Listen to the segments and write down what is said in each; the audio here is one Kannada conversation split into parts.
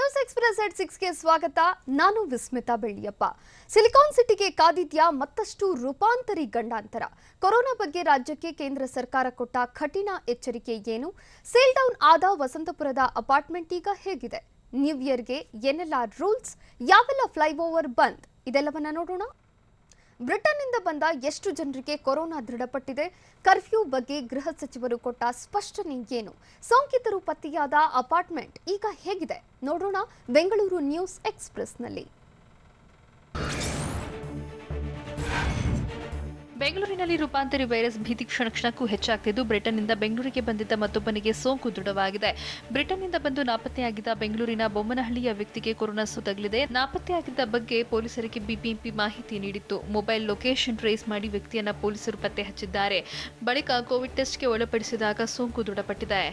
ನ್ಯೂಸ್ ಎಕ್ಸ್‌ಪ್ರೆಸ್ at 6ಗೆ ಸ್ವಾಗತ. ನಾನು ವಿಸ್ಮಿತಾ ಬೆಳ್ಳಿಯಪ್ಪ. ಸಿಲಿಕಾನ್ ಸಿಟಿಗೆ ಕಾದಿದ್ಯಾ ಮತ್ತಷ್ಟು ರೂಪಾಂತರಿ ಗಂಡಾಂತರ. ಕೊರೋನಾ ಬಗ್ಗೆ ರಾಜ್ಯಕ್ಕೆ ಕೇಂದ್ರ ಸರ್ಕಾರ ಕೊಟ್ಟ ಕಠಿಣ ಎಚ್ಚರಿಕೆ ಏನು? ಸೇಲ್ ಡೌನ್ ಆದ ವಸಂತಪುರದ ಅಪಾರ್ಟ್ಮೆಂಟ್ ಈಗ ಹೇಗಿದೆ? ನ್ಯೂ ಇಯರ್ಗೆ ಏನೆಲ್ಲ ರೂಲ್ಸ್, ಯಾವೆಲ್ಲ ಫ್ಲೈಓವರ್ ಬಂದ್, ಇದೆಲ್ಲವನ್ನ ನೋಡೋಣ. ಬ್ರಿಟನ್ನಿಂದ ಬಂದ ಎಷ್ಟು ಜನರಿಗೆ ಕೊರೋನಾ ದೃಢಪಟ್ಟಿದೆ? ಕರ್ಫ್ಯೂ ಬಗ್ಗೆ ಗೃಹ ಸಚಿವರು ಕೊಟ್ಟ ಸ್ಪಷ್ಟನೆ ಏನು? ಸೋಂಕಿತರು ಪತ್ತೆಯಾದ ಅಪಾರ್ಟ್ಮೆಂಟ್ ಈಗ ಹೇಗಿದೆ ನೋಡೋಣ ಬೆಂಗಳೂರು ನ್ಯೂಸ್ ಎಕ್ಸ್‌ಪ್ರೆಸ್‌ನಲ್ಲಿ. ಬೆಂಗಳೂರಿನಲ್ಲಿ ರೂಪಾಂತರಿ ವೈರಸ್ ಭೀತಿ ಕ್ಷಣಕ್ಕೂ ಹೆಚ್ಚಾಗ್ತಿದ್ದು, ಬ್ರಿಟನ್ನಿಂದ ಬೆಂಗಳೂರಿಗೆ ಬಂದಿದ್ದ ಮತ್ತೊಬ್ಬನಿಗೆ ಸೋಂಕು ದೃಢವಾಗಿದೆ. ಬ್ರಿಟನ್ನಿಂದ ಬಂದು ನಾಪತ್ತೆಯಾಗಿದ್ದ ಬೆಂಗಳೂರಿನ ಬೊಮ್ಮನಹಳ್ಳಿಯ ವ್ಯಕ್ತಿಗೆ ಕೊರೋನಾ ತಗುಲಿದೆ. ನಾಪತ್ತೆಯಾಗಿದ್ದ ಬಗ್ಗೆ ಪೊಲೀಸರಿಗೆ ಬಿಬಿಎಂಪಿ ಮಾಹಿತಿ ನೀಡಿತ್ತು. ಮೊಬೈಲ್ ಲೊಕೇಶನ್ ಟ್ರೇಸ್ ಮಾಡಿ ವ್ಯಕ್ತಿಯನ್ನ ಪೊಲೀಸರು ಪತ್ತೆ ಹಚ್ಚಿದ್ದಾರೆ. ಬಳಿಕ ಕೋವಿಡ್ ಟೆಸ್ಟ್ಗೆ ಒಳಪಡಿಸಿದಾಗ ಸೋಂಕು ದೃಢಪಟ್ಟಿದೆ.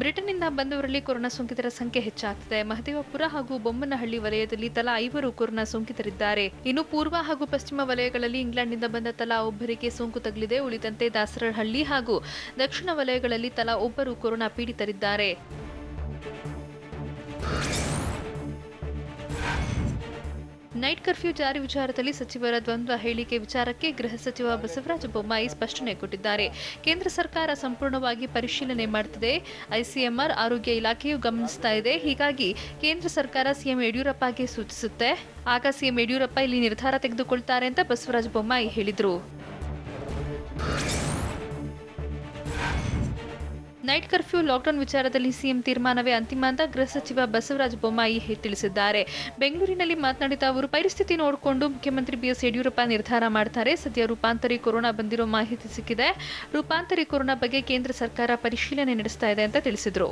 ಬ್ರಿಟನ್ನಿಂದ ಬಂದವರಲ್ಲಿ ಕೊರೋನಾ ಸೋಂಕಿತರ ಸಂಖ್ಯೆ ಹೆಚ್ಚಾಗ್ತಿದೆ. ಮಹದೇವಪುರ ಹಾಗೂ ಬೊಮ್ಮನಹಳ್ಳಿ ವಲಯದಲ್ಲಿ ತಲಾ 5 ಕೊರೋನಾ ಸೋಂಕಿತರಿದ್ದಾರೆ. ಇನ್ನು ಪೂರ್ವ ಹಾಗೂ ಪಶ್ಚಿಮ ವಲಯಗಳಲ್ಲಿ ಇಂಗ್ಲೆಂಡ್ನಿಂದ ಬಂದ ತಲಾ 1 ಸೋಂಕು ತಗುಲಿದೆ. ಉಳಿದಂತೆ ದಾಸರಹಳ್ಳಿ ಹಾಗೂ ದಕ್ಷಿಣ ವಲಯಗಳಲ್ಲಿ ತಲಾ 1 ಕೊರೋನಾ ಪೀಡಿತರಿದ್ದಾರೆ. ನೈಟ್ ಕರ್ಫ್ಯೂ ಜಾರಿ ವಿಚಾರದಲ್ಲಿ ಸಚಿವರ ದ್ವಂದ್ವ ಹೇಳಿಕೆ ವಿಚಾರಕ್ಕೆ ಗೃಹ ಸಚಿವ ಬಸವರಾಜ ಬೊಮ್ಮಾಯಿ ಸ್ಪಷ್ಟನೆ ಕೊಟ್ಟಿದ್ದಾರೆ. ಕೇಂದ್ರ ಸರ್ಕಾರ ಸಂಪೂರ್ಣವಾಗಿ ಪರಿಶೀಲನೆ ಮಾಡುತ್ತಿದೆ. ಐಸಿಎಂಆರ್ ಆರೋಗ್ಯ ಇಲಾಖೆಯು ಗಮನಿಸ್ತಾ ಇದೆ. ಹೀಗಾಗಿ ಕೇಂದ್ರ ಸರ್ಕಾರ ಸಿಎಂ ಯಡಿಯೂರಪ್ಪಗೆ ಸೂಚಿಸುತ್ತೆ. ಆಗ ಸಿಎಂ ಯಡಿಯೂರಪ್ಪ ಇಲ್ಲಿ ನಿರ್ಧಾರ ತೆಗೆದುಕೊಳ್ತಾರೆ ಅಂತ ಬಸವರಾಜ ಬೊಮ್ಮಾಯಿ ಹೇಳಿದರು. ನೈಟ್ ಕರ್ಫ್ಯೂ ಲಾಕ್ಡೌನ್ ವಿಚಾರದಲ್ಲಿ ಸಿಎಂ ತೀರ್ಮಾನವೇ ಅಂತಿಮ ಅಂತ ಗೃಹ ಸಚಿವ ಬಸವರಾಜ ಬೊಮ್ಮಾಯಿ ತಿಳಿಸಿದ್ದಾರೆ. ಬೆಂಗಳೂರಿನಲ್ಲಿ ಮಾತನಾಡಿದ ಅವರು, ಪರಿಸ್ಥಿತಿ ನೋಡಿಕೊಂಡು ಮುಖ್ಯಮಂತ್ರಿ ಬಿಎಸ್ ಯಡಿಯೂರಪ್ಪ ನಿರ್ಧಾರ ಮಾಡ್ತಾರೆ. ಸದ್ಯ ರೂಪಾಂತರಿ ಕೊರೋನಾ ಬಂದಿರೋ ಮಾಹಿತಿ ಸಿಕ್ಕಿದೆ. ರೂಪಾಂತರಿ ಕೊರೋನಾ ಬಗ್ಗೆ ಕೇಂದ್ರ ಸರ್ಕಾರ ಪರಿಶೀಲನೆ ನಡೆಸ್ತಾ ಇದೆ ಅಂತ ತಿಳಿಸಿದರು.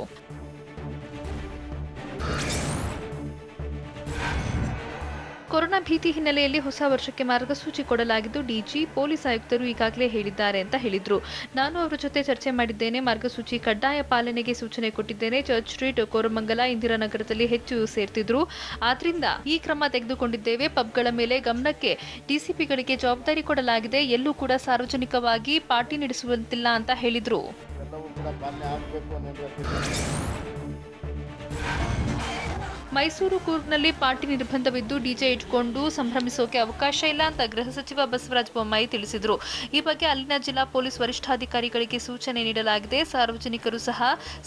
ಕೊರೋನಾ ಭೀತಿ ಹಿನ್ನೆಲೆಯಲ್ಲಿ ಹೊಸ ವರ್ಷಕ್ಕೆ ಮಾರ್ಗಸೂಚಿ ಕೊಡಲಾಗಿದ್ದು, ಡಿಜಿ, ಪೊಲೀಸ್ ಆಯುಕ್ತರು ಈಗಾಗಲೇ ಹೇಳಿದ್ದಾರೆ ಅಂತ ಹೇಳಿದ್ರು. ನಾನು ಅವರ ಜೊತೆ ಚರ್ಚೆ ಮಾಡಿದ್ದೇನೆ. ಮಾರ್ಗಸೂಚಿ ಕಡ್ಡಾಯ ಪಾಲನೆಗೆ ಸೂಚನೆ ಕೊಟ್ಟಿದ್ದೇನೆ. ಚರ್ಚ್ ಸ್ಟ್ರೀಟ್, ಕೋರಮಂಗಲ, ಇಂದಿರಾನಗರದಲ್ಲಿ ಹೆಚ್ಚು ಸೇರ್ತಿದ್ರು. ಆದ್ರಿಂದ ಈ ಕ್ರಮ ತೆಗೆದುಕೊಂಡಿದ್ದೇವೆ. ಪಬ್ಗಳ ಮೇಲೆ ಗಮನಕ್ಕೆ ಡಿಸಿಪಿಗಳಿಗೆ ಜವಾಬ್ದಾರಿ ಕೊಡಲಾಗಿದೆ. ಎಲ್ಲೂ ಕೂಡ ಸಾರ್ವಜನಿಕವಾಗಿ ಪಾರ್ಟಿ ನಡೆಸುವಂತಿಲ್ಲ ಅಂತ ಹೇಳಿದ್ರು. ಮೈಸೂರು, ಕೂರ್ಗ್ನಲ್ಲಿ ಪಾರ್ಟಿ ನಿರ್ಬಂಧವಿದ್ದು ಡಿಜೆ ಇಟ್ಕೊಂಡು ಸಂಭ್ರಮಿಸೋಕೆ ಅವಕಾಶ ಇಲ್ಲ ಅಂತ ಗೃಹ ಸಚಿವ ಬಸವರಾಜ ಬೊಮ್ಮಾಯಿ ತಿಳಿಸಿದರು. ಈ ಬಗ್ಗೆ ಅಲ್ಲಿನ ಜಿಲ್ಲಾ ಪೊಲೀಸ್ ವರಿಷ್ಠಾಧಿಕಾರಿಗಳಿಗೆ ಸೂಚನೆ ನೀಡಲಾಗಿದೆ. ಸಾರ್ವಜನಿಕರು ಸಹ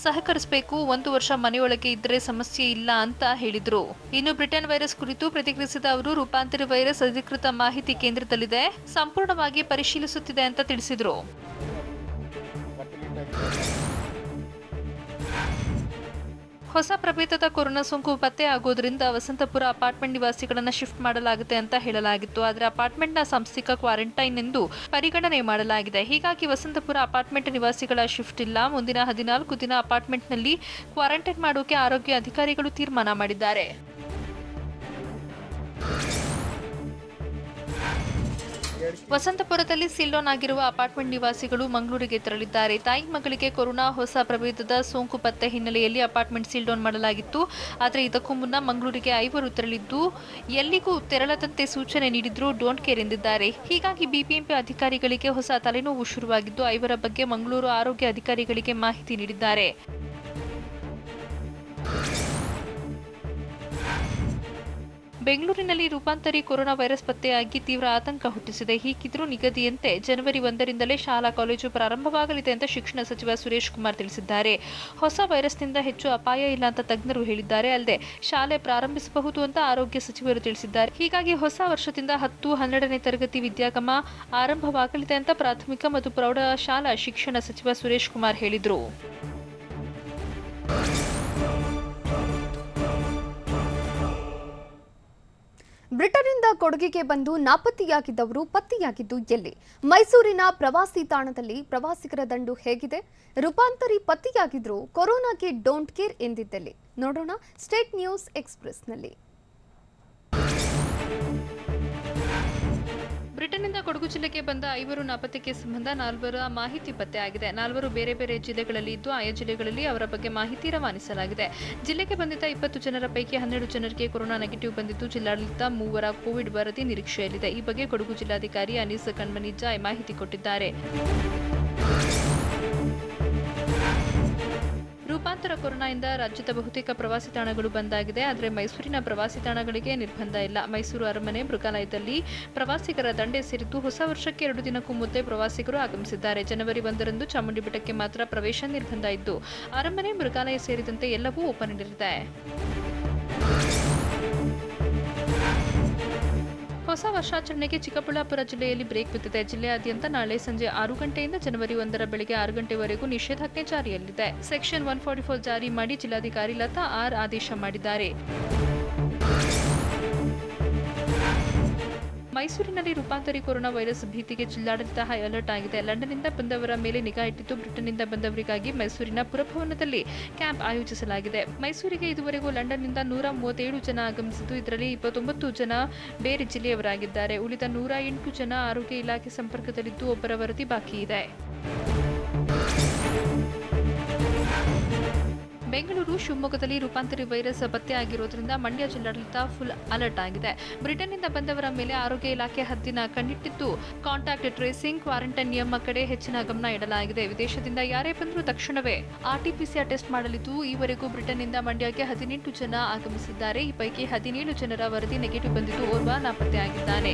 ಸಹಕರಿಸಬೇಕು. 1 ವರ್ಷ ಮನೆಯೊಳಗೆ ಇದ್ದರೆ ಸಮಸ್ಯೆ ಇಲ್ಲ ಅಂತ ಹೇಳಿದರು. ಇನ್ನು ಬ್ರಿಟನ್ ವೈರಸ್ ಕುರಿತು ಪ್ರತಿಕ್ರಿಯಿಸಿದ ಅವರು, ರೂಪಾಂತರಿ ವೈರಸ್ ಅಧಿಕೃತ ಮಾಹಿತಿ ಕೇಂದ್ರದಲ್ಲಿದೆ, ಸಂಪೂರ್ಣವಾಗಿ ಪರಿಶೀಲಿಸುತ್ತಿದೆ ಅಂತ ತಿಳಿಸಿದರು. ಹೊಸ ಪ್ರಭೇದದ ಕೊರೋನಾ ಸೋಂಕು ಪತ್ತೆಯಾಗೋದ್ರಿಂದ ವಸಂತಪುರ ಅಪಾರ್ಟ್ಮೆಂಟ್ ನಿವಾಸಿಗಳನ್ನು ಶಿಫ್ಟ್ ಮಾಡಲಾಗುತ್ತೆ ಅಂತ ಹೇಳಲಾಗಿತ್ತು. ಆದರೆ ಅಪಾರ್ಟ್ಮೆಂಟ್ನ ಸಾಂಸ್ಥಿಕ ಕ್ವಾರಂಟೈನ್ ಎಂದು ಪರಿಗಣನೆ ಮಾಡಲಾಗಿದೆ. ಹೀಗಾಗಿ ವಸಂತಪುರ ಅಪಾರ್ಟ್ಮೆಂಟ್ ನಿವಾಸಿಗಳ ಶಿಫ್ಟ್ ಇಲ್ಲ. ಮುಂದಿನ 14 ದಿನ ಅಪಾರ್ಟ್ಮೆಂಟ್ನಲ್ಲಿ ಕ್ವಾರಂಟೈನ್ ಮಾಡೋಕೆ ಆರೋಗ್ಯ ಅಧಿಕಾರಿಗಳು ತೀರ್ಮಾನ ಮಾಡಿದ್ದಾರೆ. ವಸಂತಪುರದಲ್ಲಿ ಸೀಲ್ ಡೌನ್ ಆಗಿರುವ ಅಪಾರ್ಟ್ಮೆಂಟ್ ನಿವಾಸಿಗಳು ಮಂಗಳೂರಿಗೆ ತೆರಳಿದ್ದಾರೆ. ತಾಯಿ ಮಗಳಿಗೆ ಕೊರೋನಾ ಹೊಸ ಪ್ರಭೇದದ ಸೋಂಕು ಪತ್ತೆ ಹಿನ್ನೆಲೆಯಲ್ಲಿ ಅಪಾರ್ಟ್ಮೆಂಟ್ ಸೀಲ್ ಡೌನ್ ಮಾಡಲಾಗಿತ್ತು. ಆದರೆ ಇದಕ್ಕೂ ಮುನ್ನ ಮಂಗಳೂರಿಗೆ 5 ತೆರಳಿದ್ದು, ಎಲ್ಲಿಗೂ ತೆರಳದಂತೆ ಸೂಚನೆ ನೀಡಿದ್ರು ಡೋಂಟ್ ಕೇರ್ ಎಂದಿದ್ದಾರೆ. ಹೀಗಾಗಿ ಬಿಬಿಎಂಪಿ ಅಧಿಕಾರಿಗಳಿಗೆ ಹೊಸ ತಲೆನೋವು ಶುರುವಾಗಿದ್ದು, 5 ಬಗ್ಗೆ ಮಂಗಳೂರು ಆರೋಗ್ಯ ಅಧಿಕಾರಿಗಳಿಗೆ ಮಾಹಿತಿ ನೀಡಿದ್ದಾರೆ. ಬೆಂಗಳೂರಿನಲ್ಲಿ ರೂಪಾಂತರಿ ಕೊರೋನಾ ವೈರಸ್ ಪತ್ತೆಯಾಗಿ ತೀವ್ರ ಆತಂಕ ಹುಟ್ಟಿಸಿದೆ. ಹೀಗಿದ್ರೂ ನಿಗದಿಯಂತೆ ಜನವರಿ 1ರಿಂದಲೇ ಶಾಲಾ ಕಾಲೇಜು ಪ್ರಾರಂಭವಾಗಲಿದೆ ಅಂತ ಶಿಕ್ಷಣ ಸಚಿವ ಸುರೇಶ್ ಕುಮಾರ್ ತಿಳಿಸಿದ್ದಾರೆ. ಹೊಸ ವೈರಸ್ನಿಂದ ಹೆಚ್ಚು ಅಪಾಯ ಇಲ್ಲ ಅಂತ ತಜ್ಞರು ಹೇಳಿದ್ದಾರೆ. ಅಲ್ಲದೆ ಶಾಲೆ ಪ್ರಾರಂಭಿಸಬಹುದು ಅಂತ ಆರೋಗ್ಯ ಸಚಿವರು ತಿಳಿಸಿದ್ದಾರೆ. ಹೀಗಾಗಿ ಹೊಸ ವರ್ಷದಿಂದ 10, 12ನೇ ತರಗತಿ ವಿದ್ಯಾಗಮ ಆರಂಭವಾಗಲಿದೆ ಅಂತ ಪ್ರಾಥಮಿಕ ಮತ್ತು ಪ್ರೌಢಶಾಲಾ ಶಿಕ್ಷಣ ಸಚಿವ ಸುರೇಶ್ ಕುಮಾರ್ ಹೇಳಿದರು. ಬ್ರಿಟನ್ನಿಂದ ಕೊಡಗಿಗೆ ಬಂದು ನಾಪತ್ತೆಯಾಗಿದ್ದವರು ಪತ್ತೆಯಾಗಿದ್ದು ಎಲ್ಲಿ? ಮೈಸೂರಿನ ಪ್ರವಾಸಿ ತಾಣದಲ್ಲಿ ಪ್ರವಾಸಿಗರ ದಂಡು ಹೇಗಿದೆ? ರೂಪಾಂತರಿ ಪತ್ತೆಯಾಗಿದ್ರು ಕೊರೋನಾಗೆ ಡೋಂಟ್ ಕೇರ್ ಎಂದಿದ್ದಲ್ಲಿ ನೋಡೋಣ ಸ್ಟೇಟ್ ನ್ಯೂಸ್ ಎಕ್ಸ್‌ಪ್ರೆಸ್‌ನಲ್ಲಿ. ಬ್ರಿಟನ್ನಿಂದ ಕೊಡಗು ಜಿಲ್ಲೆಗೆ ಬಂದ 5 ನಾಪತ್ತೆ ಕೇಸ್ ಸಂಬಂಧ 4 ಮಾಹಿತಿ ಪತ್ತೆಯಾಗಿದೆ. 4 ಬೇರೆ ಬೇರೆ ಜಿಲ್ಲೆಗಳಲ್ಲಿ ಇದ್ದು, ಆಯಾ ಜಿಲ್ಲೆಗಳಲ್ಲಿ ಅವರ ಬಗ್ಗೆ ಮಾಹಿತಿ ರವಾನಿಸಲಾಗಿದೆ. ಜಿಲ್ಲೆಗೆ ಬಂದಿದ್ದ 20 ಜನರ ಪೈಕಿ 12 ಜನರಿಗೆ ಕೊರೋನಾ ನೆಗೆಟಿವ್ ಬಂದಿದ್ದು, ಜಿಲ್ಲಾಡಳಿತ 3 ಕೋವಿಡ್ ವರದಿ ನಿರೀಕ್ಷೆಯಲ್ಲಿದೆ. ಈ ಬಗ್ಗೆ ಕೊಡಗು ಜಿಲ್ಲಾಧಿಕಾರಿ ಅನೀಸ್ ಕಣ್ಮನಿಜಾ ಮಾಹಿತಿ ಕೊಟ್ಟಿದ್ದಾರೆ. ರೂಪಾಂತರ ಕೊರೋನಾದಿಂದ ರಾಜ್ಯದ ಬಹುತೇಕ ಪ್ರವಾಸಿ ತಾಣಗಳು ಬಂದ್ ಆಗಿದೆ. ಆದರೆ ಮೈಸೂರಿನ ಪ್ರವಾಸಿ ತಾಣಗಳಿಗೆ ನಿರ್ಬಂಧ ಇಲ್ಲ. ಮೈಸೂರು ಅರಮನೆ, ಮೃಗಾಲಯದಲ್ಲಿ ಪ್ರವಾಸಿಗರ ದಂಡೆ ಸೇರಿದ್ದು ಹೊಸ ವರ್ಷಕ್ಕೆ 2 ದಿನಕ್ಕೂ ಮೊದಲೇ ಪ್ರವಾಸಿಗರು ಆಗಮಿಸಿದ್ದಾರೆ. ಜನವರಿ 1ರಂದು ಚಾಮುಂಡಿ ಬೆಟ್ಟಕ್ಕೆ ಮಾತ್ರ ಪ್ರವೇಶ ನಿರ್ಬಂಧ ಇದ್ದು, ಅರಮನೆ, ಮೃಗಾಲಯ ಸೇರಿದಂತೆ ಎಲ್ಲವೂ ಓಪನ್ ಇರಲಿದೆ. ಹೊಸ ವರ್ಷಾಚರಣೆಗೆ ಚಿಕ್ಕಬಳ್ಳಾಪುರ ಜಿಲ್ಲೆಯಲ್ಲಿ ಬ್ರೇಕ್ ಬಿದ್ದಿದೆ. ಜಿಲ್ಲೆಯಾದ್ಯಂತ ನಾಳೆ ಸಂಜೆ 6 ಗಂಟೆಯಿಂದ ಜನವರಿ 1ರ ಬೆಳಗ್ಗೆ 6 ಗಂಟೆವರೆಗೂ ನಿಷೇಧಾಜ್ಞೆ ಜಾರಿಯಲ್ಲಿದೆ. ಸೆಕ್ಷನ್ 144 ಜಾರಿ ಮಾಡಿ ಜಿಲ್ಲಾಧಿಕಾರಿ ಲತಾ ಆರ್ ಆದೇಶ ಮಾಡಿದ್ದಾರೆ. ಮೈಸೂರಿನಲ್ಲಿ ರೂಪಾಂತರಿ ಕೊರೋನಾ ವೈರಸ್ ಭೀತಿಗೆ ಜಿಲ್ಲಾಡಳಿತ ಹೈ ಅಲರ್ಟ್ ಆಗಿದೆ. ಲಂಡನ್ನಿಂದ ಬಂದವರ ಮೇಲೆ ನಿಗಾ ಇಟ್ಟಿದ್ದು, ಬ್ರಿಟನ್ನಿಂದ ಬಂದವರಿಗಾಗಿ ಮೈಸೂರಿನ ಪುರಭವನದಲ್ಲಿ ಕ್ಯಾಂಪ್ ಆಯೋಜಿಸಲಾಗಿದೆ. ಮೈಸೂರಿಗೆ ಇದುವರೆಗೂ ಲಂಡನ್ನಿಂದ 137 ಜನ ಆಗಮಿಸಿದ್ದು, ಇದರಲ್ಲಿ 29 ಜನ ಬೇರೆ ಜಿಲ್ಲೆಯವರಾಗಿದ್ದಾರೆ. ಉಳಿದ 108 ಜನ ಆರೋಗ್ಯ ಇಲಾಖೆ ಸಂಪರ್ಕದಲ್ಲಿದ್ದು, ಒಬ್ಬರ ವರದಿ ಬಾಕಿ ಇದೆ. ಬೆಂಗಳೂರು, ಶಿವಮೊಗ್ಗದಲ್ಲಿ ರೂಪಾಂತರಿ ವೈರಸ್ ಪತ್ತೆಯಾಗಿರುವುದರಿಂದ ಮಂಡ್ಯ ಜಿಲ್ಲಾಡಳಿತ ಫುಲ್ ಅಲರ್ಟ್ ಆಗಿದೆ. ಬ್ರಿಟನ್ನಿಂದ ಬಂದವರ ಮೇಲೆ ಆರೋಗ್ಯ ಇಲಾಖೆ ಹದ್ದಿನ ಕಣ್ಣಿಟ್ಟಿದ್ದು, ಕಾಂಟ್ಯಾಕ್ಟ್ ಟ್ರೇಸಿಂಗ್, ಕ್ವಾರಂಟೈನ್ ನಿಯಮ ಕಡೆ ಹೆಚ್ಚಿನ ಗಮನ ಇಡಲಾಗಿದೆ. ವಿದೇಶದಿಂದ ಯಾರೇ ಬಂದರೂ ತಕ್ಷಣವೇ ಆರ್ಟಿಪಿಸಿಆರ್ ಟೆಸ್ಟ್ ಮಾಡಲಿದ್ದು, ಈವರೆಗೂ ಬ್ರಿಟನ್ನಿಂದ ಮಂಡ್ಯಕ್ಕೆ 18 ಜನ ಆಗಮಿಸಿದ್ದಾರೆ. ಈ ಪೈಕಿ 17 ಜನರ ವರದಿ ನೆಗೆಟಿವ್ ಬಂದಿದ್ದು, ಓರ್ವ ನಾಪತ್ತೆಯಾಗಿದ್ದಾನೆ.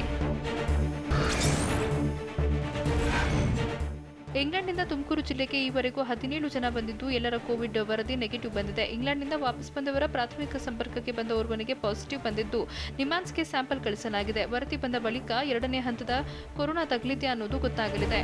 ಇಂಗ್ಲೆಂಡ್ನಿಂದ ತುಮಕೂರು ಜಿಲ್ಲೆಗೆ ಈವರೆಗೂ 17 ಜನ ಬಂದಿದ್ದು, ಎಲ್ಲರ ಕೋವಿಡ್ ವರದಿ ನೆಗೆಟಿವ್ ಬಂದಿದೆ. ಇಂಗ್ಲೆಂಡ್ನಿಂದ ವಾಪಸ್ ಬಂದವರ ಪ್ರಾಥಮಿಕ ಸಂಪರ್ಕಕ್ಕೆ ಬಂದ ಓರ್ವನಿಗೆ ಪಾಸಿಟಿವ್ ಬಂದಿದ್ದು, ನಿಮ್ಹಾನ್ಸ್ಗೆ ಸ್ಯಾಂಪಲ್ ಕಳಿಸಲಾಗಿದೆ. ವರದಿ ಬಂದ ಬಳಿಕ 2ನೇ ಹಂತದ ಕೊರೋನಾ ತಗುಲಿದೆ ಅನ್ನೋದು ಗೊತ್ತಾಗಲಿದೆ.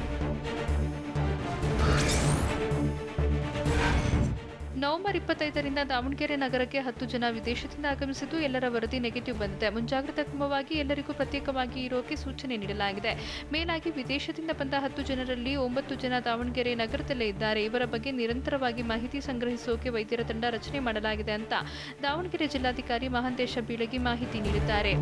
ನವೆಂಬರ್ 25ರಿಂದ ದಾವಣಗೆರೆ ನಗರಕ್ಕೆ 10 ಜನ ವಿದೇಶದಿಂದ ಆಗಮಿಸಿದ್ದು, ಎಲ್ಲರ ವರದಿ ನೆಗೆಟಿವ್ ಬಂದಿದೆ. ಮುಂಜಾಗ್ರತಾ ಕ್ರಮವಾಗಿ ಎಲ್ಲರಿಗೂ ಪ್ರತ್ಯೇಕವಾಗಿ ಇರೋಕೆ ಸೂಚನೆ ನೀಡಲಾಗಿದೆ. ಮೇಲಾಗಿ ವಿದೇಶದಿಂದ ಬಂದ 10 ಜನರಲ್ಲಿ 9 ಜನ ದಾವಣಗೆರೆ ನಗರದಲ್ಲೇ ಇದ್ದಾರೆ. ಇವರ ಬಗ್ಗೆ ನಿರಂತರವಾಗಿ ಮಾಹಿತಿ ಸಂಗ್ರಹಿಸೋಕೆ ವೈದ್ಯರ ತಂಡ ರಚನೆ ಮಾಡಲಾಗಿದೆ ಅಂತ ದಾವಣಗೆರೆ ಜಿಲ್ಲಾಧಿಕಾರಿ ಮಹಾಂತೇಶ ಬೀಳಗಿ ಮಾಹಿತಿ ನೀಡಿದ್ದಾರೆ.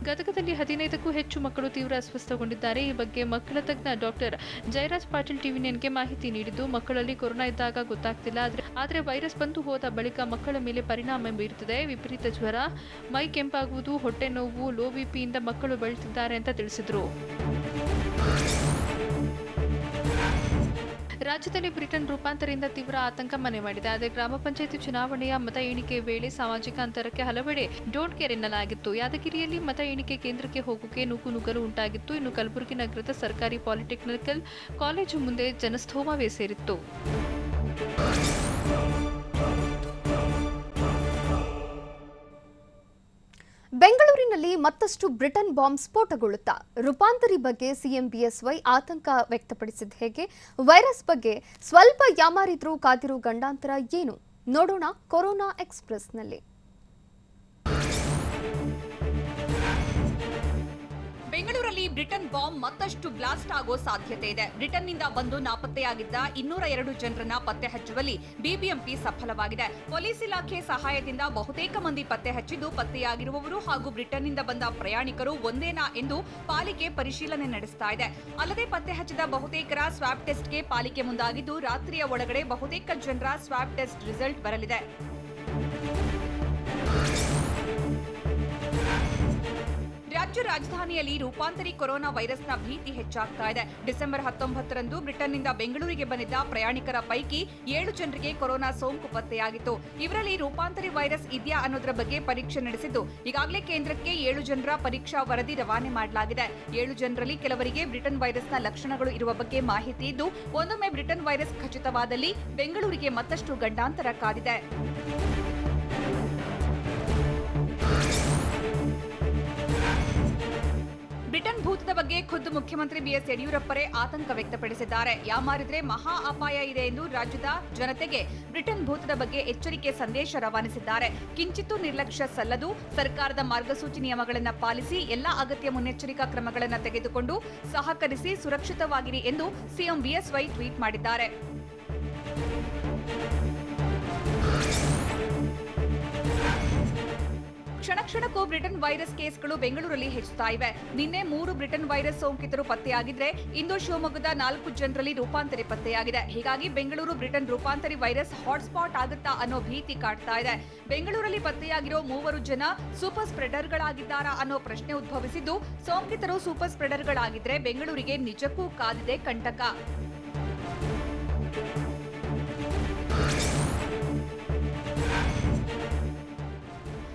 ಗದಗದಲ್ಲಿ 15ಕ್ಕೂ ಹೆಚ್ಚು ಮಕ್ಕಳು ತೀವ್ರ ಅಸ್ವಸ್ಥಗೊಂಡಿದ್ದಾರೆ. ಈ ಬಗ್ಗೆ ಮಕ್ಕಳ ತಜ್ಞ ಡಾಕ್ಟರ್ ಜಯರಾಜ್ ಪಾಟೀಲ್ ಟಿವಿ9ಗೆ ಮಾಹಿತಿ ನೀಡಿದ್ದು, ಮಕ್ಕಳಲ್ಲಿ ಕೊರೋನಾ ಇದ್ದಾಗ ಗೊತ್ತಾಗ್ತಿಲ್ಲ, ಆದರೆ ವೈರಸ್ ಬಂದು ಹೋದ ಬಳಿಕ ಮಕ್ಕಳ ಮೇಲೆ ಪರಿಣಾಮ ಬೀರುತ್ತದೆ. ವಿಪರೀತ ಜ್ವರ, ಮೈ ಕೆಂಪಾಗುವುದು, ಹೊಟ್ಟೆ ನೋವು, ಲೋ ಬಿಪಿಯಿಂದ ಮಕ್ಕಳು ಬಳಲ್ತಿದ್ದಾರೆ ಅಂತ ತಿಳಿಸಿದರು. ರಾಜ್ಯದಲ್ಲಿ ಬ್ರಿಟನ್ ರೂಪಾಂತರದಿಂದ ತೀವ್ರ ಆತಂಕ ಮನೆ ಮಾಡಿದೆ. ಆದರೆ ಗ್ರಾಮ ಪಂಚಾಯಿತಿ ಚುನಾವಣೆಯ ಮತ ಎಣಿಕೆ ವೇಳೆ ಸಾಮಾಜಿಕ ಅಂತರಕ್ಕೆ ಹಲವೆಡೆ ಡೋಂಟ್ ಕೇರ್ ಎನ್ನಲಾಗಿತ್ತು. ಯಾದಗಿರಿಯಲ್ಲಿ ಮತ ಎಣಿಕೆ ಕೇಂದ್ರಕ್ಕೆ ಹೋಗೋಕೆ ನೂಕುನುಗ್ಗಲು ಉಂಟಾಗಿತ್ತು. ಇನ್ನು ಕಲಬುರಗಿ ನಗರದ ಸರ್ಕಾರಿ ಪಾಲಿಟೆಕ್ನಿಕಲ್ ಕಾಲೇಜು ಮುಂದೆ ಜನಸ್ತೋಮವೇ ಸೇರಿತ್ತು. ಬೆಂಗಳೂರಿನಲ್ಲಿ ಮತ್ತಷ್ಟು ಬ್ರಿಟನ್ ಬಾಂಬ್ ಸ್ಫೋಟಗೊಳ್ಳುತ್ತಾ? ರೂಪಾಂತರಿ ಬಗ್ಗೆ ಸಿಎಂ ಬಿಎಸ್ವೈ ಆತಂಕ ವ್ಯಕ್ತಪಡಿಸಿದ ಹೇಗೆ? ವೈರಸ್ ಬಗ್ಗೆ ಸ್ವಲ್ಪ ಯಾಮಾರಿದ್ರೂ ಕಾದಿರೋ ಗಂಡಾಂತರ ಏನು? ನೋಡೋಣ ಕೊರೋನಾ ಎಕ್ಸ್‌ಪ್ರೆಸ್‌ನಲ್ಲಿ. ಬೆಂಗಳೂರಲ್ಲಿ ಬ್ರಿಟನ್ ಬಾಂಬ್ ಮತ್ತಷ್ಟು ಬ್ಲಾಸ್ಟ್ ಆಗೋ ಸಾಧ್ಯತೆ ಇದೆ. ಬ್ರಿಟನ್ನಿಂದ ಬಂದು ನಾಪತ್ತೆಯಾಗಿದ್ದ 202 ಜನರನ್ನ ಪತ್ತೆ ಹಚ್ಚುವಲ್ಲಿ ಬಿಬಿಎಂಪಿ ಸಫಲವಾಗಿದೆ. ಪೊಲೀಸ್ ಇಲಾಖೆ ಸಹಾಯದಿಂದ ಬಹುತೇಕ ಮಂದಿ ಪತ್ತೆ ಹಚ್ಚಿದ್ದು, ಪತ್ತೆಯಾಗಿರುವವರು ಹಾಗೂ ಬ್ರಿಟನ್ನಿಂದ ಬಂದ ಪ್ರಯಾಣಿಕರು ಒಂದೇನಾ ಎಂದು ಪಾಲಿಕೆ ಪರಿಶೀಲನೆ ನಡೆಸ್ತಾ ಇದೆ. ಅಲ್ಲದೆ ಪತ್ತೆ ಹಚ್ಚಿದ ಬಹುತೇಕರ ಸ್ವಾಬ್ ಟೆಸ್ಟ್ಗೆ ಪಾಲಿಕೆ ಮುಂದಾಗಿದ್ದು, ರಾತ್ರಿಯ ಒಳಗಡೆ ಬಹುತೇಕ ಜನರ ಸ್ವಾಬ್ ಟೆಸ್ಟ್ ರಿಸಲ್ಟ್ ಬರಲಿದೆ. ರಾಜ್ಯ ರಾಜಧಾನಿಯಲ್ಲಿ ರೂಪಾಂತರಿ ಕೊರೋನಾ ವೈರಸ್ನ ಭೀತಿ ಹೆಚ್ಚಾಗ್ತಾ ಇದೆ. ಡಿಸೆಂಬರ್ 19ರಂದು ಬ್ರಿಟನ್ನಿಂದ ಬೆಂಗಳೂರಿಗೆ ಬಂದಿದ್ದ ಪ್ರಯಾಣಿಕರ ಪೈಕಿ 7 ಜನರಿಗೆ ಕೊರೋನಾ ಸೋಂಕು ಪತ್ತೆಯಾಗಿತ್ತು. ಇವರಲ್ಲಿ ರೂಪಾಂತರಿ ವೈರಸ್ ಇದೆಯಾ ಅನ್ನೋದರ ಬಗ್ಗೆ ಪರೀಕ್ಷೆ ನಡೆಸಿದ್ದು, ಈಗಾಗಲೇ ಕೇಂದ್ರಕ್ಕೆ 7 ಜನರ ಪರೀಕ್ಷಾ ವರದಿ ರವಾನೆ ಮಾಡಲಾಗಿದೆ. 7 ಜನರಲ್ಲಿ ಕೆಲವರಿಗೆ ಬ್ರಿಟನ್ ವೈರಸ್ನ ಲಕ್ಷಣಗಳು ಇರುವ ಬಗ್ಗೆ ಮಾಹಿತಿ ಇದ್ದು, ಒಂದೊಮ್ಮೆ ಬ್ರಿಟನ್ ವೈರಸ್ ಖಚಿತವಾದಲ್ಲಿ ಬೆಂಗಳೂರಿಗೆ ಮತ್ತಷ್ಟು ಗಂಡಾಂತರ ಕಾದಿದೆ. ಬ್ರಿಟನ್ ಭೂತದ ಬಗ್ಗೆ ಖುದ್ದು ಮುಖ್ಯಮಂತ್ರಿ ಬಿಎಸ್ ಯಡಿಯೂರಪ್ಪರೇ ಆತಂಕ ವ್ಯಕ್ತಪಡಿಸಿದ್ದಾರೆ. ಯಾಮಾರಿದ್ರೆ ಮಹಾ ಅಪಾಯ ಇದೆ ಎಂದು ರಾಜ್ಯದ ಜನತೆಗೆ ಬ್ರಿಟನ್ ಭೂತದ ಬಗ್ಗೆ ಎಚ್ಚರಿಕೆ ಸಂದೇಶ ರವಾನಿಸಿದ್ದಾರೆ. ಕಿಂಚಿತ್ತೂ ನಿರ್ಲಕ್ಷ್ಯ ಸಲ್ಲದು, ಸರ್ಕಾರದ ಮಾರ್ಗಸೂಚಿ ನಿಯಮಗಳನ್ನು ಪಾಲಿಸಿ ಎಲ್ಲಾ ಅಗತ್ಯ ಮುನ್ನೆಚ್ಚರಿಕಾ ಕ್ರಮಗಳನ್ನು ತೆಗೆದುಕೊಂಡು ಸಹಕರಿಸಿ ಸುರಕ್ಷಿತವಾಗಿರಿ ಎಂದು ಸಿಎಂ ಬಿಎಸ್ವೈ ಟ್ವೀಟ್ ಮಾಡಿದ್ದಾರೆ. ಕ್ಷಣಕ್ಕೂ ಬ್ರಿಟನ್ ವೈರಸ್ ಕೇಸ್ಗಳು ಬೆಂಗಳೂರಲ್ಲಿ ಹೆಚ್ಚುತ್ತಾ ಇವೆ. ನಿನ್ನೆ 3 ಬ್ರಿಟನ್ ವೈರಸ್ ಸೋಂಕಿತರು ಪತ್ತೆಯಾಗಿದ್ರೆ, ಇಂದು ಶಿವಮೊಗ್ಗದ 4 ಜನರಲ್ಲಿ ರೂಪಾಂತರಿ ಪತ್ತೆಯಾಗಿದೆ. ಹೀಗಾಗಿ ಬೆಂಗಳೂರು ಬ್ರಿಟನ್ ರೂಪಾಂತರಿ ವೈರಸ್ ಹಾಟ್ಸ್ಪಾಟ್ ಆಗುತ್ತಾ ಅನ್ನೋ ಭೀತಿ ಕಾಡ್ತಾ ಇದೆ. ಬೆಂಗಳೂರಲ್ಲಿ ಪತ್ತೆಯಾಗಿರೋ 3 ಜನ ಸೂಪರ್ ಸ್ಪ್ರೆಡರ್ಗಳಾಗಿದ್ದಾರಾ ಅನ್ನೋ ಪ್ರಶ್ನೆ ಉದ್ಭವಿಸಿದ್ದು, ಸೋಂಕಿತರು ಸೂಪರ್ ಸ್ಪ್ರೆಡರ್ಗಳಾಗಿದ್ರೆ ಬೆಂಗಳೂರಿಗೆ ನಿಜಕ್ಕೂ ಕಾದಿದೆ ಕಂಟಕ.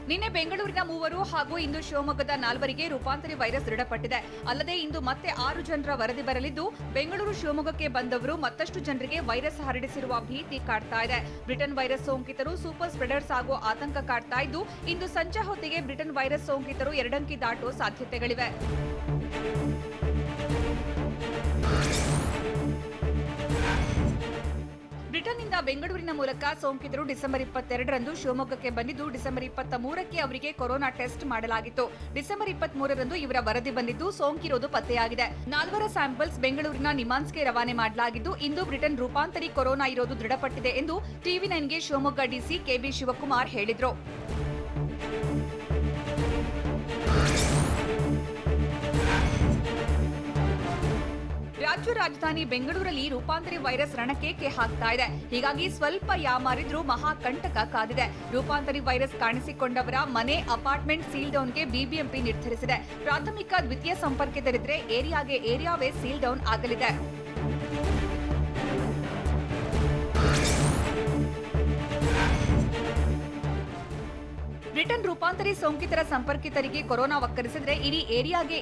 ನಿನ್ನೆ ಬೆಂಗಳೂರಿನ 3 ಹಾಗೂ ಇಂದು ಶಿವಮೊಗ್ಗದ 4 ರೂಪಾಂತರಿ ವೈರಸ್ ದೃಢಪಟ್ಟಿದೆ. ಅಲ್ಲದೆ ಇಂದು ಮತ್ತೆ 6 ಜನರ ವರದಿ ಬರಲಿದ್ದು, ಬೆಂಗಳೂರು ಶಿವಮೊಗ್ಗಕ್ಕೆ ಬಂದವರು ಮತ್ತಷ್ಟು ಜನರಿಗೆ ವೈರಸ್ ಹರಡಿಸಿರುವ ಭೀತಿ ಕಾಡ್ತಾ ಇದೆ. ಬ್ರಿಟನ್ ವೈರಸ್ ಸೋಂಕಿತರು ಸೂಪರ್ ಸ್ಪ್ರೆಡರ್ಸ್ ಆಗೋ ಆತಂಕ ಕಾಡ್ತಾ ಇದ್ದು, ಇಂದು ಸಂಜೆ ಹೊತ್ತಿಗೆ ಬ್ರಿಟನ್ ವೈರಸ್ ಸೋಂಕಿತರು 2 ಅಂಕಿ ದಾಟೋ ಸಾಧ್ಯತೆಗಳಿವೆ. ಬ್ರಿಟನ್ನಿಂದ ಬೆಂಗಳೂರಿನ ಮೂಲಕ ಸೋಂಕಿತರು ಡಿಸೆಂಬರ್ 22ರಂದು ಶಿವಮೊಗ್ಗಕ್ಕೆ ಬಂದಿದ್ದು, ಡಿಸೆಂಬರ್ 23ಕ್ಕೆ ಅವರಿಗೆ ಕೊರೋನಾ ಟೆಸ್ಟ್ ಮಾಡಲಾಗಿತ್ತು. ಡಿಸೆಂಬರ್ 23ರಂದು ಇವರ ವರದಿ ಬಂದಿದ್ದು, ಸೋಂಕಿರೋದು ಪತ್ತೆಯಾಗಿದೆ. 4 ಸ್ಯಾಂಪಲ್ಸ್ ಬೆಂಗಳೂರಿನ ನಿಮಾನ್ಸ್ಗೆ ರವಾನೆ ಮಾಡಲಾಗಿದ್ದು, ಇಂದು ಬ್ರಿಟನ್ ರೂಪಾಂತರಿ ಕೊರೋನಾ ಇರೋದು ದೃಢಪಟ್ಟಿದೆ ಎಂದು TV9ಗೆ ಶಿವಮೊಗ್ಗ ಡಿಸಿ ಕೆಬಿ ಶಿವಕುಮಾರ್ ಹೇಳಿದರು. ರಾಜ್ಯ ರಾಜಧಾನಿ ಬೆಂಗಳೂರಲ್ಲಿ ರೂಪಾಂತರಿ ವೈರಸ್ ರಣಕೇಕೆ ಹಾಕ್ತಾ ಇದೆ. ಹೀಗಾಗಿ ಸ್ವಲ್ಪ ಯಾಮಾರಿದ್ರೂ ಮಹಾಕಂಟಕ ಕಾದಿದೆ. ರೂಪಾಂತರಿ ವೈರಸ್ ಕಾಣಿಸಿಕೊಂಡವರ ಮನೆ, ಅಪಾರ್ಟ್ಮೆಂಟ್ ಸೀಲ್ ಡೌನ್ಗೆ ಬಿಬಿಎಂಪಿ ನಿರ್ಧರಿಸಿದೆ. ಪ್ರಾಥಮಿಕ ದ್ವಿತೀಯ ಸಂಪರ್ಕಿತರಿದ್ರೆ ಏರಿಯಾವೇ ಸೀಲ್ ಡೌನ್ ಆಗಲಿದೆ. ಬ್ರಿಟನ್ ರೂಪಾಂತರಿ ಸೋಂಕಿತರ ಸಂಪರ್ಕಿತರಿಗೆ ಕೊರೋನಾ ಒಕ್ಕರಿಸಿದ್ರೆ ಇಡೀ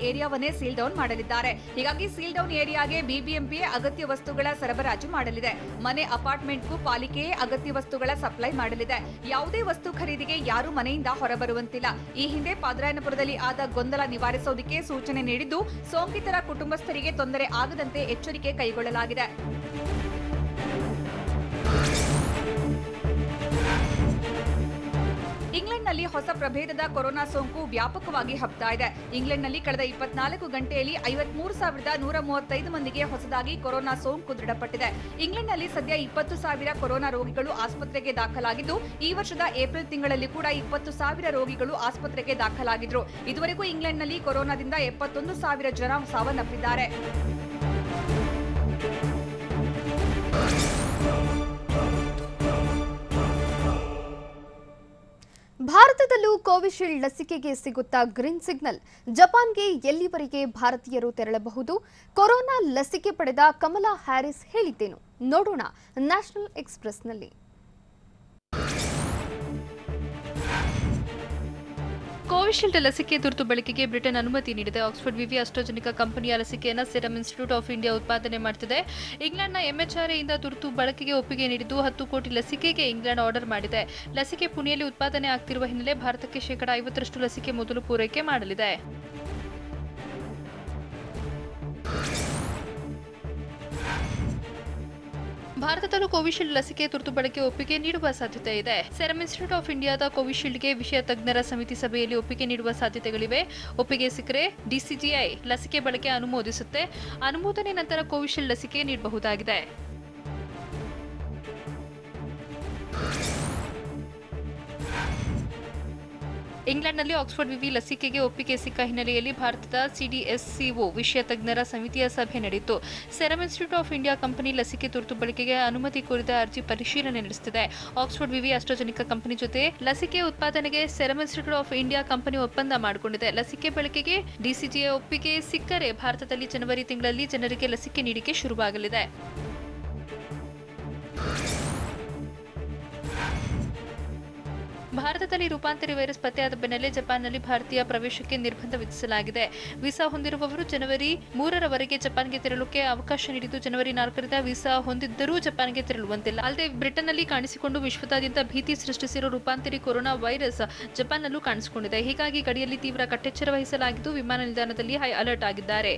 ಏರಿಯಾವನ್ನೇ ಸೀಲ್ ಡೌನ್ ಮಾಡಲಿದ್ದಾರೆ. ಹೀಗಾಗಿ ಸೀಲ್ ಡೌನ್ ಏರಿಯಾಗೆ ಬಿಬಿಎಂಪಿಯೇ ಅಗತ್ಯ ವಸ್ತುಗಳ ಸರಬರಾಜು ಮಾಡಲಿದೆ. ಮನೆ, ಅಪಾರ್ಟ್ಮೆಂಟ್ಗೂ ಪಾಲಿಕೆಯೇ ಅಗತ್ಯ ವಸ್ತುಗಳ ಸಪ್ಲೈ ಮಾಡಲಿದೆ. ಯಾವುದೇ ವಸ್ತು ಖರೀದಿಗೆ ಯಾರೂ ಮನೆಯಿಂದ ಹೊರಬರುವಂತಿಲ್ಲ. ಈ ಹಿಂದೆ ಪಾದರಾಯನಪುರದಲ್ಲಿ ಆದ ಗೊಂದಲ ನಿವಾರಿಸೋದಕ್ಕೆ ಸೂಚನೆ ನೀಡಿದ್ದು, ಸೋಂಕಿತರ ಕುಟುಂಬಸ್ಥರಿಗೆ ತೊಂದರೆ ಆಗದಂತೆ ಎಚ್ಚರಿಕೆ ಕೈಗೊಳ್ಳಲಾಗಿದೆ. ಇಂಗ್ಲೆಂಡ್ನಲ್ಲಿ ಹೊಸ ಪ್ರಭೇದದ ಕೊರೋನಾ ಸೋಂಕು ವ್ಯಾಪಕವಾಗಿ ಹಬ್ತಾ ಇದೆ. ಇಂಗ್ಲೆಂಡ್ನಲ್ಲಿ ಕಳೆದ 24 ಗಂಟೆಯಲ್ಲಿ 53,135 ಮಂದಿಗೆ ಹೊಸದಾಗಿ ಕೊರೋನಾ ಸೋಂಕು ದೃಢಪಟ್ಟಿದೆ. ಇಂಗ್ಲೆಂಡ್ನಲ್ಲಿ ಸದ್ಯ 20,000 ಕೊರೋನಾ ರೋಗಿಗಳು ಆಸ್ಪತ್ರೆಗೆ ದಾಖಲಾಗಿದ್ದು, ಈ ವರ್ಷದ ಏಪ್ರಿಲ್ ತಿಂಗಳಲ್ಲಿ ಕೂಡ 20,000 ರೋಗಿಗಳು ಆಸ್ಪತ್ರೆಗೆ ದಾಖಲಾಗಿದ್ರು. ಇದುವರೆಗೂ ಇಂಗ್ಲೆಂಡ್ನಲ್ಲಿ ಕೊರೋನಾದಿಂದ 71,000 ಜನ ಸಾವನ್ನಪ್ಪಿದ್ದಾರೆ. ಭಾರತದಲ್ಲೂ ಕೋವಿಶೀಲ್ಡ್ ಲಸಿಕೆಗೆ ಸಿಗುತ್ತಾ ಗ್ರೀನ್ ಸಿಗ್ನಲ್. ಜಪಾನ್ಗೆ ಎಲ್ಲಿವರೆಗೆ ಭಾರತೀಯರು ತೆರಳಬಹುದು? ಕೊರೋನಾ ಲಸಿಕೆ ಪಡೆದ ಕಮಲಾ ಹ್ಯಾರಿಸ್ ಹೇಳಿದ್ದೇನು? ನೋಡೋಣ ನ್ಯಾಷನಲ್ ಎಕ್ಸ್‌ಪ್ರೆಸ್‌ನಲ್ಲಿ. ಕೋವಿಶೀಲ್ಡ್ ಲಸಿಕೆ ತುರ್ತು ಬಳಕೆಗೆ ಬ್ರಿಟನ್ ಅನುಮತಿ ನೀಡಿದೆ. ಆಕ್ಸ್ಫರ್ಡ್ ವಿವಿ ಅಸ್ಟ್ರಾಜೆನಿಕಾ ಕಂಪನಿಯ ಲಸಿಕೆಯನ್ನು ಸೆರಮ್ ಇನ್ಸ್ಟಿಟ್ಯೂಟ್ ಆಫ್ ಇಂಡಿಯಾ ಉತ್ಪಾದನೆ ಮಾಡುತ್ತಿದೆ. ಇಂಗ್ಲೆಂಡ್ನ ಎಂಎಚ್ಆರ್ಎಯಿಂದ ತುರ್ತು ಬಳಕೆಗೆ ಒಪ್ಪಿಗೆ ನೀಡಿದ್ದು, 10 ಕೋಟಿ ಲಸಿಕೆಗೆ ಇಂಗ್ಲೆಂಡ್ ಆರ್ಡರ್ ಮಾಡಿದೆ. ಲಸಿಕೆ ಪುಣೆಯಲ್ಲಿ ಉತ್ಪಾದನೆ ಆಗ್ತಿರುವ ಹಿನ್ನೆಲೆ ಭಾರತಕ್ಕೆ 50% ಲಸಿಕೆ ಮೊದಲು ಪೂರೈಕೆ ಮಾಡಲಿದೆ. ಭಾರತದಲ್ಲೂ ಕೋವಿಶೀಲ್ಡ್ ಲಸಿಕೆ ತುರ್ತು ಬಳಕೆ ಒಪ್ಪಿಗೆ ನೀಡುವ ಸಾಧ್ಯತೆ ಇದೆ. ಸೆರಮ್ ಇನ್ಸ್ಟಿಟ್ಯೂಟ್ ಆಫ್ ಇಂಡಿಯಾದ ಕೋವಿಶೀಲ್ಡ್ಗೆ ವಿಷಯ ತಜ್ಞರ ಸಮಿತಿ ಸಭೆಯಲ್ಲಿ ಒಪ್ಪಿಗೆ ನೀಡುವ ಸಾಧ್ಯತೆಗಳಿವೆ. ಒಪ್ಪಿಗೆ ಸಿಕ್ಕರೆ ಡಿಸಿಜಿಐ ಲಸಿಕೆ ಬಳಕೆ ಅನುಮೋದಿಸುತ್ತೆ. ಅನುಮೋದನೆ ನಂತರ ಕೋವಿಶೀಲ್ಡ್ ಲಸಿಕೆ ನೀಡಬಹುದಾಗಿದೆ. ಇಂಗ್ಲೆಂಡ್ನಲ್ಲಿ ಆಕ್ಸ್ಫರ್ಡ್ ವಿವಿ ಲಸಿಕೆಗೆ ಒಪ್ಪಿಗೆ ಸಿಕ್ಕ ಹಿನ್ನೆಲೆಯಲ್ಲಿ ಭಾರತದ ಸಿಡಿಎಸ್ಸಿಒ ವಿಷಯ ತಜ್ಞರ ಸಮಿತಿಯ ಸಭೆ ನಡೆಯಿತು. Serum institute of India company ಲಸಿಕೆ ತುರ್ತು ಬಳಕೆಗೆ ಅನುಮತಿ ಕೋರಿದ ಅರ್ಜಿ ಪರಿಶೀಲನೆ ನಡೆಸುತ್ತಿದೆ. ಆಕ್ಸ್ಫರ್ಡ್ ವಿವಿ ಅಸ್ಟ್ರಾಜೆನಿಕಾ ಕಂಪನಿ ಜೊತೆ ಲಸಿಕೆ ಉತ್ಪಾದನೆಗೆ serum institute of India company ಒಪ್ಪಂದ ಮಾಡಿಕೊಂಡಿದೆ. ಲಸಿಕೆ ಬಳಕೆಗೆ ಡಿಸಿಜಿಐ ಒಪ್ಪಿಗೆ ಸಿಕ್ಕರೆ ಭಾರತದಲ್ಲಿ ಜನವರಿ ತಿಂಗಳಲ್ಲಿ ಜನರಿಗೆ ಲಸಿಕೆ ನೀಡಿಕೆ ಶುರುವಾಗಲಿದೆ. ಭಾರತದಲ್ಲಿ ರೂಪಾಂತರಿ ವೈರಸ್ ಪತ್ತೆಯಾದ ಬೆನ್ನಲ್ಲೇ ಜಪಾನ್ನಲ್ಲಿ ಭಾರತೀಯ ಪ್ರವೇಶಕ್ಕೆ ನಿರ್ಬಂಧ ವಿಧಿಸಲಾಗಿದೆ. ವೀಸಾ ಹೊಂದಿರುವವರು ಜನವರಿ 3ರವರೆಗೆ ಜಪಾನ್ಗೆ ತೆರಳಕ್ಕೆ ಅವಕಾಶ ನೀಡಿದ್ದು, ಜನವರಿ 4ರಿಂದ ವೀಸಾ ಹೊಂದಿದ್ದರೂ ಜಪಾನ್ಗೆ ತೆರಳುವಂತಿಲ್ಲ. ಅಲ್ಲದೆ ಬ್ರಿಟನ್ನಲ್ಲಿ ಕಾಣಿಸಿಕೊಂಡು ವಿಶ್ವದಾದ್ಯಂತ ಭೀತಿ ಸೃಷ್ಟಿಸಿರುವ ರೂಪಾಂತರಿ ಕೊರೋನಾ ವೈರಸ್ ಜಪಾನ್ನಲ್ಲೂ ಕಾಣಿಸಿಕೊಂಡಿದೆ. ಹೀಗಾಗಿ ಗಡಿಯಲ್ಲಿ ತೀವ್ರ ಕಟ್ಟೆಚ್ಚರ ವಹಿಸಲಾಗಿದ್ದು, ವಿಮಾನ ನಿಲ್ದಾಣದಲ್ಲಿ ಹೈ ಅಲರ್ಟ್ ಆಗಿದ್ದಾರೆ.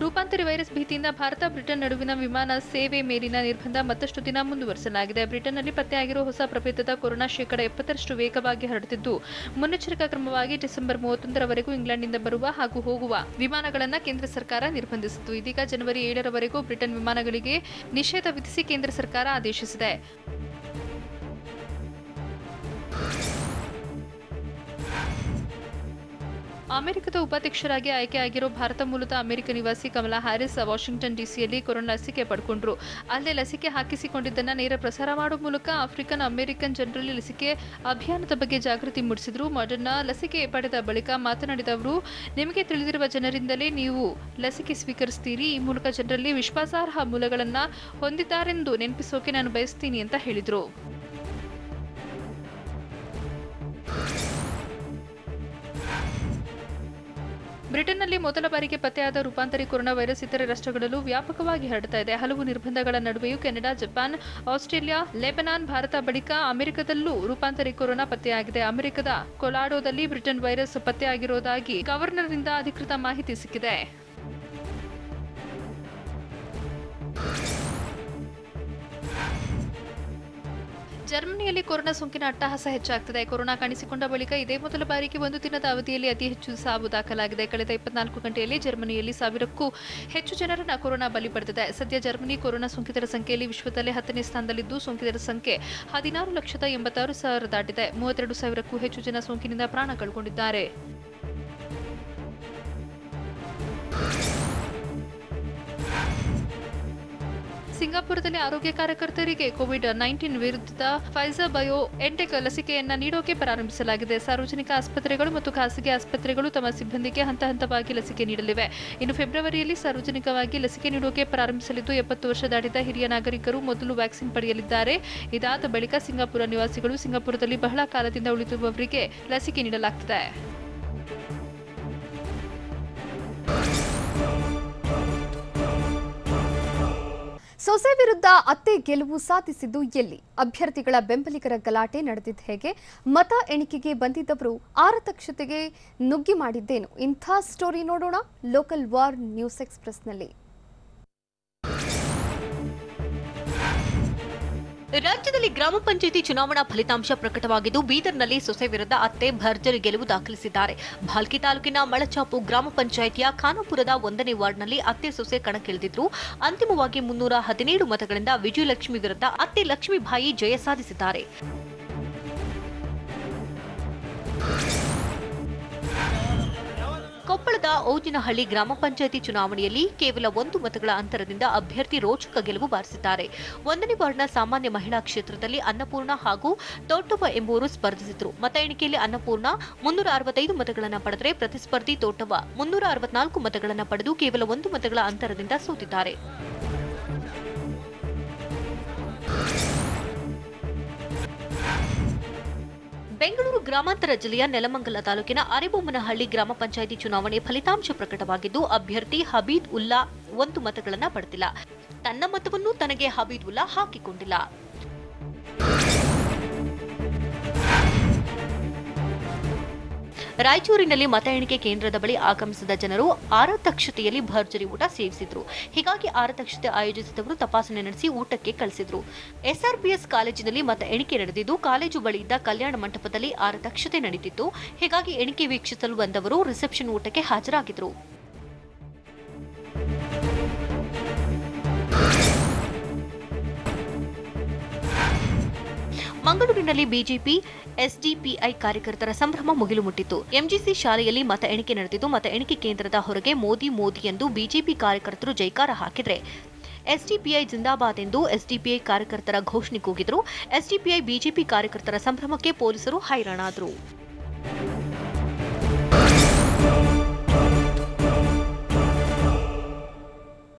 ರೂಪಾಂತರಿ ವೈರಸ್ ಭೀತಿಯಿಂದ ಭಾರತ ಬ್ರಿಟನ್ ನಡುವಿನ ವಿಮಾನ ಸೇವೆ ಮೇಲಿನ ನಿರ್ಬಂಧ ಮತ್ತಷ್ಟು ದಿನ ಮುಂದುವರಿಸಲಾಗಿದೆ. ಬ್ರಿಟನ್ನಲ್ಲಿ ಪತ್ತೆಯಾಗಿರುವ ಹೊಸ ಪ್ರಭೇದದ ಕೊರೋನಾ 70% ವೇಗವಾಗಿ ಹರಡುತ್ತಿದ್ದು, ಮುನ್ನೆಚ್ಚರಿಕಾ ಕ್ರಮವಾಗಿ ಡಿಸೆಂಬರ್ 31ರವರೆಗೂ ಇಂಗ್ಲೆಂಡ್ನಿಂದ ಬರುವ ಹಾಗೂ ಹೋಗುವ ವಿಮಾನಗಳನ್ನು ಕೇಂದ್ರ ಸರ್ಕಾರ ನಿರ್ಬಂಧಿಸಿತ್ತು. ಇದೀಗ ಜನವರಿ 7ರವರೆಗೂ ಬ್ರಿಟನ್ ವಿಮಾನಗಳಿಗೆ ನಿಷೇಧ ವಿಧಿಸಿ ಕೇಂದ್ರ ಸರ್ಕಾರ ಆದೇಶಿಸಿದೆ. ಅಮೆರಿಕದ ಉಪಾಧ್ಯಕ್ಷರಾಗಿ ಆಯ್ಕೆಯಾಗಿರೋ ಭಾರತ ಮೂಲದ ಅಮೆರಿಕ ನಿವಾಸಿ ಕಮಲಾ ಹ್ಯಾರಿಸ್ ವಾಷಿಂಗ್ಟನ್ ಡಿಸಿಯಲ್ಲಿ ಕೊರೋನಾ ಲಸಿಕೆ ಪಡ್ಕೊಂಡ್ರು. ಅಲ್ಲೇ ಲಸಿಕೆ ಹಾಕಿಸಿಕೊಂಡಿದ್ದನ್ನ ನೇರ ಪ್ರಸಾರ ಮಾಡುವ ಮೂಲಕ ಆಫ್ರಿಕನ್ ಅಮೆರಿಕನ್ ಜನರಲ್ಲಿ ಲಸಿಕೆ ಅಭಿಯಾನದ ಬಗ್ಗೆ ಜಾಗೃತಿ ಮೂಡಿಸಿದ್ರು. ಮಾಡರ್ನಾ ಲಸಿಕೆ ಪಡೆದ ಬಳಿಕ ಮಾತನಾಡಿದ ಅವರು, ನಿಮಗೆ ತಿಳಿದಿರುವ ಜನರಿಂದಲೇ ನೀವು ಲಸಿಕೆ ಸ್ವೀಕರಿಸ್ತೀರಿ. ಈ ಮೂಲಕ ಜನರಲ್ಲಿ ವಿಶ್ವಾಸಾರ್ಹ ಮೂಲಗಳನ್ನ ಹೊಂದಿದ್ದಾರೆಂದು ನೆನಪಿಸೋಕೆ ನಾನು ಬಯಸ್ತೀನಿ ಅಂತ ಹೇಳಿದ್ರು. ಬ್ರಿಟನ್ನಲ್ಲಿ ಮೊದಲ ಬಾರಿಗೆ ಪತ್ತೆಯಾದ ರೂಪಾಂತರಿ ಕೊರೋನಾ ವೈರಸ್ ಇತರೆ ರಾಷ್ಟ್ರಗಳಲ್ಲೂ ವ್ಯಾಪಕವಾಗಿ ಹರಡ್ತಾ ಇದೆ. ಹಲವು ನಿರ್ಬಂಧಗಳ ನಡುವೆಯೂ Canada, Japan, Australia, Lebanon, Bharat ಬಳಿಕ ಅಮೆರಿಕದಲ್ಲೂ ರೂಪಾಂತರಿ ಕೊರೋನಾ ಪತ್ತೆಯಾಗಿದೆ. ಅಮೆರಿಕದ ಕೊಲಾಡೋದಲ್ಲಿ ಬ್ರಿಟನ್ ವೈರಸ್ ಪತ್ತೆಯಾಗಿರುವುದಾಗಿ ಗವರ್ನರ್ನಿಂದ ಅಧಿಕೃತ ಮಾಹಿತಿ ಸಿಕ್ಕಿದೆ. ಜರ್ಮನಿಯಲ್ಲಿ ಕೊರೋನಾ ಸೋಂಕಿನ ಅಟ್ಟಹಾಸ ಹೆಚ್ಚಾಗ್ತಿದೆ. ಕೊರೋನಾ ಕಾಣಿಸಿಕೊಂಡ ಬಳಿಕ ಇದೇ ಮೊದಲ ಬಾರಿಗೆ ಒಂದು ದಿನದ ಅವಧಿಯಲ್ಲಿ ಅತಿ ಹೆಚ್ಚು ಸಾವು ದಾಖಲಾಗಿದೆ. ಕಳೆದ 24 ಗಂಟೆಯಲ್ಲಿ ಜರ್ಮನಿಯಲ್ಲಿ 1000ಕ್ಕೂ ಹೆಚ್ಚು ಜನರನ್ನ ಕೊರೋನಾ ಬಲಿ ಪಡೆದಿದೆ. ಸದ್ಯ ಜರ್ಮನಿ ಕೊರೋನಾ ಸೋಂಕಿತರ ಸಂಖ್ಯೆಯಲ್ಲಿ ವಿಶ್ವದಲ್ಲೇ 10ನೇ ಸ್ಥಾನದಲ್ಲಿದ್ದು, ಸೋಂಕಿತರ ಸಂಖ್ಯೆ 16,86,000 ದಾಟಿದೆ. 32,000ಕ್ಕೂ ಹೆಚ್ಚು ಜನ ಸೋಂಕಿನಿಂದ ಪ್ರಾಣ ಕಳ್ಕೊಂಡಿದ್ದಾರೆ. ಸಿಂಗಾಪುರದಲ್ಲಿ ಆರೋಗ್ಯ ಕಾರ್ಯಕರ್ತರಿಗೆ ಕೋವಿಡ್-19 ವಿರುದ್ಧದ ಫೈಜರ್ ಬಯೋ ಎನ್ಟೆಕ್ ಲಸಿಕೆಯನ್ನ ನೀಡೋಕೆ ಪ್ರಾರಂಭಿಸಲಾಗಿದೆ. ಸಾರ್ವಜನಿಕ ಆಸ್ಪತ್ರೆಗಳು ಮತ್ತು ಖಾಸಗಿ ಆಸ್ಪತ್ರೆಗಳು ತಮ್ಮ ಸಿಬ್ಬಂದಿಗೆ ಹಂತ ಹಂತವಾಗಿ ಲಸಿಕೆ ನೀಡಲಿವೆ. ಇನ್ನು ಫೆಬ್ರವರಿಯಲ್ಲಿ ಸಾರ್ವಜನಿಕವಾಗಿ ಲಸಿಕೆ ನೀಡೋಕೆ ಪ್ರಾರಂಭಿಸಲಿದ್ದು, 70 ವರ್ಷ ದಾಟಿದ ಹಿರಿಯ ನಾಗರಿಕರು ಮೊದಲು ವ್ಯಾಕ್ಸಿನ್ ಪಡೆಯಲಿದ್ದಾರೆ. ಇದಾದ ಬಳಿಕ ಸಿಂಗಾಪುರ ನಿವಾಸಿಗಳು, ಸಿಂಗಾಪುರದಲ್ಲಿ ಬಹಳ ಕಾಲದಿಂದ ಉಳಿದಿರುವವರಿಗೆ ಲಸಿಕೆ ನೀಡಲಾಗುತ್ತದೆ. ಸೊಸೆ ವಿರುದ್ಧ ಅತ್ತೆ ಗೆಲುವು ಸಾಧಿಸಿದ್ದು ಎಲ್ಲಿ? ಅಭ್ಯರ್ಥಿಗಳ ಬೆಂಬಲಿಗರ ಗಲಾಟೆ ನಡೆದಿದ್ದು ಹೇಗೆ? ಮತ ಎಣಿಕೆಗೆ ಬಂದಿದ್ದವರು ಆರತಕ್ಷತೆಗೆ ನುಗ್ಗಿ ಮಾಡಿದ್ದೇನು? ಇಂಥ ಸ್ಟೋರಿ ನೋಡೋಣ ಲೋಕಲ್ ವಾರ್ ನ್ಯೂಸ್ ಎಕ್ಸ್‌ಪ್ರೆಸ್‌ನಲ್ಲಿ. ರಾಜ್ಯದಲ್ಲಿ ಗ್ರಾಮ ಪಂಚಾಯಿತಿ ಚುನಾವಣಾ ಫಲಿತಾಂಶ ಪ್ರಕಟವಾಗಿದ್ದು, ಬೀದರ್ನಲ್ಲಿ ಸೊಸೆ ವಿರುದ್ಧ ಅತ್ತೆ ಭರ್ಜರಿ ಗೆಲುವು ದಾಖಲಿಸಿದ್ದಾರೆ. ಭಾಲ್ಕಿ ತಾಲೂಕಿನ ಮಳಚಾಪು ಗ್ರಾಮ ಪಂಚಾಯಿತಿಯ ಖಾನಾಪುರದ 1ನೇ ವಾರ್ಡ್ನಲ್ಲಿ ಅತ್ತೆ ಸೊಸೆ ಕಣಕ್ಕಿಳಿದಿದ್ರು. ಅಂತಿಮವಾಗಿ 317 ಮತಗಳಿಂದ ವಿಜಯಲಕ್ಷ್ಮಿ ವಿರುದ್ಧ ಅತ್ತೆ ಲಕ್ಷ್ಮೀಬಾಯಿ ಜಯ ಸಾಧಿಸಿದ್ದಾರೆ. ಕೊಪ್ಪಳದ ಓಜಿನಹಳ್ಳಿ ಗ್ರಾಮ ಪಂಚಾಯಿತಿ ಚುನಾವಣೆಯಲ್ಲಿ ಕೇವಲ 1 ಮತಗಳ ಅಂತರದಿಂದ ಅಭ್ಯರ್ಥಿ ರೋಚಕ ಗೆಲುವು ಬಾರಿಸಿದ್ದಾರೆ. 1ನೇ ವಾರ್ಡ್ನ ಸಾಮಾನ್ಯ ಮಹಿಳಾ ಕ್ಷೇತ್ರದಲ್ಲಿ ಅನ್ನಪೂರ್ಣ ಹಾಗೂ ತೋಟವ್ವ ಎಂಬುವರು ಸ್ಪರ್ಧಿಸಿದ್ರು. ಮತ ಎಣಿಕೆಯಲ್ಲಿ ಅನ್ನಪೂರ್ಣ 365 ಮತಗಳನ್ನು ಪಡೆದರೆ, ಪ್ರತಿಸ್ಪರ್ಧಿ ತೋಟವ್ವ 364 ಮತಗಳನ್ನು ಪಡೆದು ಕೇವಲ 1 ಮತಗಳ ಅಂತರದಿಂದ ಸೋತಿದ್ದಾರೆ. ಬೆಂಗಳೂರು ಗ್ರಾಮಾಂತರ ಜಿಲ್ಲೆಯ ನೆಲಮಂಗಲ ತಾಲೂಕಿನ ಅರೆಬೊಮ್ಮನಹಳ್ಳಿ ಗ್ರಾಮ ಪಂಚಾಯಿತಿ ಚುನಾವಣೆ ಫಲಿತಾಂಶ ಪ್ರಕಟವಾಗಿದ್ದು, ಅಭ್ಯರ್ಥಿ ಹಬೀದ್ ಉಲ್ಲಾ 1 ಮತಗಳನ್ನು ಪಡೆದಿಲ್ಲ. ತನ್ನ ಮತವನ್ನು ತನಗೆ ಹಬೀದ್ ಉಲ್ಲಾ ಹಾಕಿಕೊಂಡಿಲ್ಲ. ರಾಯಚೂರಿನಲ್ಲಿ ಮತ ಎಣಿಕೆ ಕೇಂದ್ರದ ಬಳಿ ಆಗಮಿಸಿದ ಜನರು ಆರತಕ್ಷತೆಯಲ್ಲಿ ಭರ್ಜರಿ ಊಟ ಸೇವಿಸಿದ್ರು. ಹೀಗಾಗಿ ಆರತಕ್ಷತೆ ಆಯೋಜಿಸಿದವರು ತಪಾಸಣೆ ನಡೆಸಿ ಊಟಕ್ಕೆ ಕಳಿಸಿದ್ರು. ಎಸ್ಆರ್ಪಿಎಸ್ ಕಾಲೇಜಿನಲ್ಲಿ ಮತ ಎಣಿಕೆ ನಡೆದಿದ್ದು, ಕಾಲೇಜು ಬಳಿ ಇದ್ದ ಕಲ್ಯಾಣ ಮಂಟಪದಲ್ಲಿ ಆರತಕ್ಷತೆ ನಡೆದಿತ್ತು. ಹೀಗಾಗಿ ಎಣಿಕೆ ವೀಕ್ಷಿಸಲು ಬಂದವರು ರಿಸೆಪ್ಷನ್ ಊಟಕ್ಕೆ ಹಾಜರಾಗಿದ್ರು. ಮಂಗಳೂರಿನಲ್ಲಿ ಬಿಜೆಪಿ ಎಸ್ಡಿಪಿಐ ಕಾರ್ಯಕರ್ತರ ಸಂಭ್ರಮ ಮುಗಿಲು ಮುಟ್ಟಿತ್ತು. ಎಂಜಿಸಿ ಶಾಲೆಯಲ್ಲಿ ಮತ ಎಣಿಕೆ ನಡೆದಿದ್ದು, ಮತ ಎಣಿಕೆ ಕೇಂದ್ರದ ಹೊರಗೆ ಮೋದಿ ಮೋದಿ ಎಂದು ಬಿಜೆಪಿ ಕಾರ್ಯಕರ್ತರು ಜೈಕಾರ ಹಾಕಿದ್ರೆ, ಎಸ್ಡಿಪಿಐ ಜಿಂದಾಬಾದ್ ಎಂದು ಎಸ್ಡಿಪಿಐ ಕಾರ್ಯಕರ್ತರ ಘೋಷಣೆ ಕೂಗಿದ್ರು. ಎಸ್ಡಿಪಿಐ ಬಿಜೆಪಿ ಕಾರ್ಯಕರ್ತರ ಸಂಭ್ರಮಕ್ಕೆ ಪೊಲೀಸರು ಹೈರಾಣಾದ್ರು.